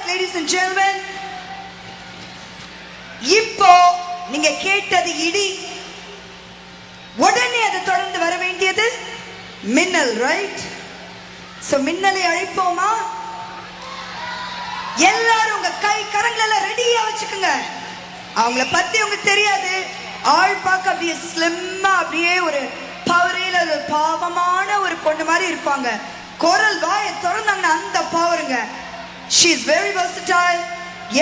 right, ladies and gentlemen. இப்போ நீங்க கேட்டது இடி, உடனே அதை தொடர்ந்து வர வேண்டியது மின்னல், ரைட்? சோ மின்னலை அழைப்போமா? எல்லாரும் உங்க கை கரங்களை ரெடியா வச்சுக்கோங்க. அவங்கள பத்தி உங்களுக்கு தெரியாது, ஆள் பார்க்க அப்படியே ஸ்லிம்மா, அப்படியே ஒரு பவரில் ஒரு பாவமான ஒரு பொண்ணு மாதிரி இருப்பாங்க. குரல் வாயை திறந்தாங்கன்னா அந்த பவருங்க. she is very versatile,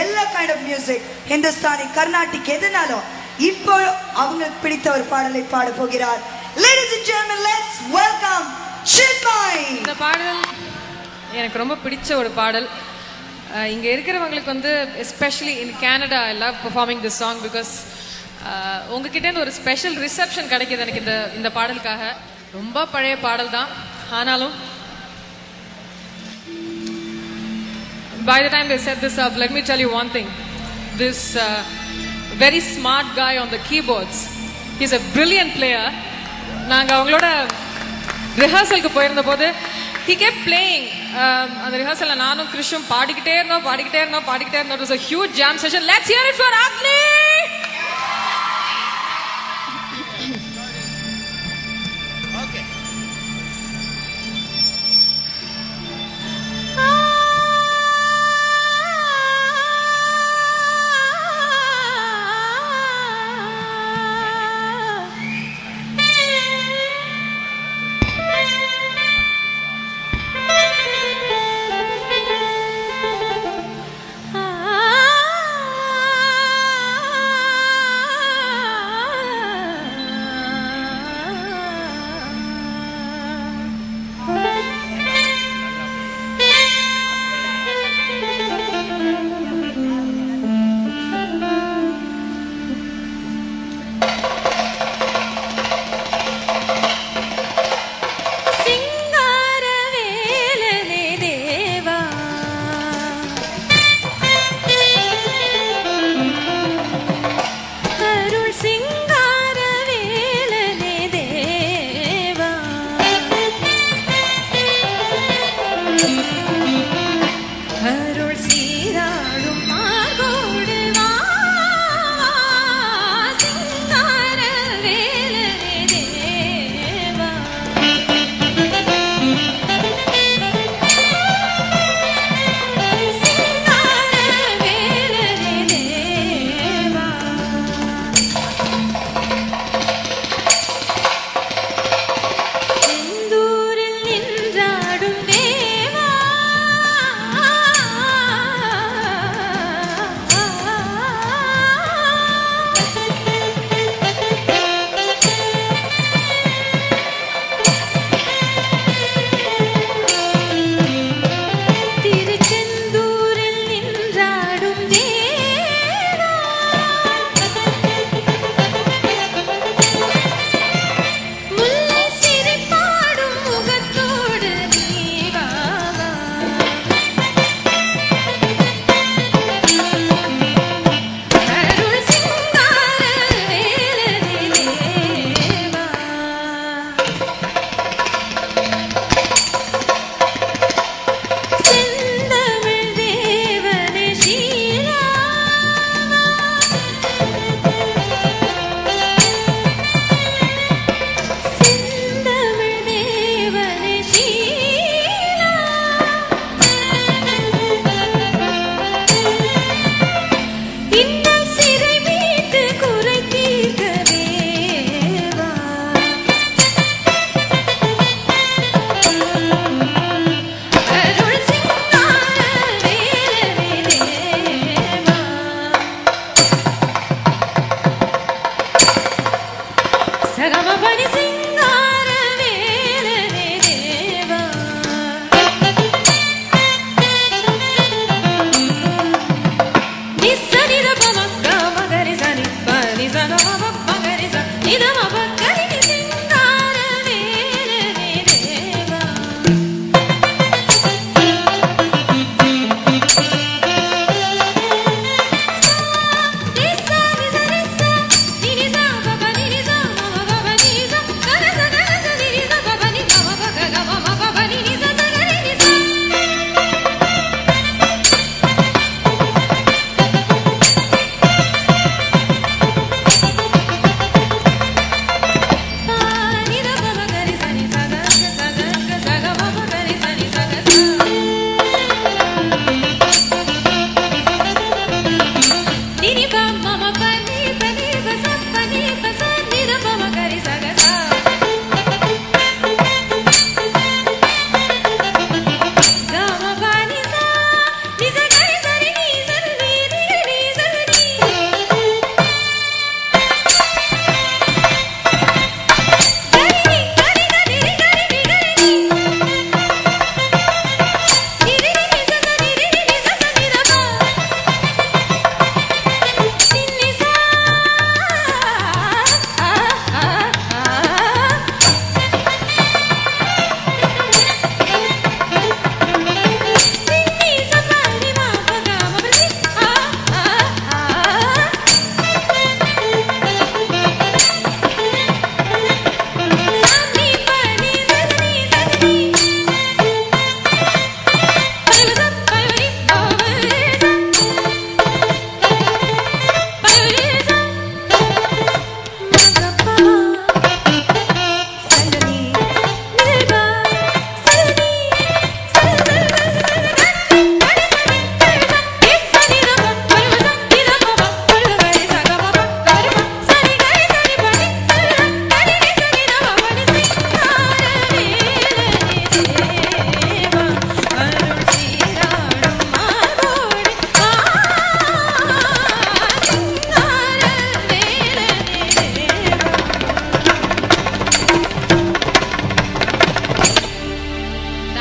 எல்லா kind of music, Hindustani, Carnatic, எதுனாலும் இப்போ அவங்களுக்கு பிடித்த ஒரு பாடலை பாட போகிறார். ladies and gentlemen, let's welcome Chinmay. இந்த பாடல் எனக்கு ரொம்ப பிடிச்ச ஒரு பாடல். இங்க இருக்கிறவங்களுக்கு வந்து especially in Canada I love performing this song because உங்ககிட்ட இருந்து ஒரு ஸ்பெஷல் ரிசப்ஷன் கிடைக்குது எனக்கு இந்த பாடலுக்காக. ரொம்ப பழைய பாடல் தான், ஆனாலும் by the time they set this up, let me tell you one thing. This very smart guy on the keyboards, he's a brilliant player. நாங்க அவங்களோட ரிஹர்சலுக்கு போயிருந்த போது he kept playing. அந்த ரிஹர்சல்ல நானும் கிருஷ்ணும் பாடிக்கிட்டே இருந்தோம். It was a huge jam session. Let's hear it for Agni. Okay.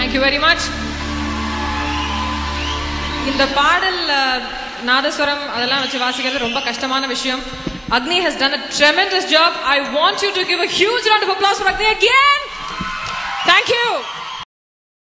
Thank you very much. இந்த பாடல் நாதஸ்வரம் அதெல்லாம் வச்சு வாசிக்கிறது ரொம்ப கஷ்டமான விஷயம். Agni has done a tremendous job. I want you to give a huge round of applause for Agni again. Thank you.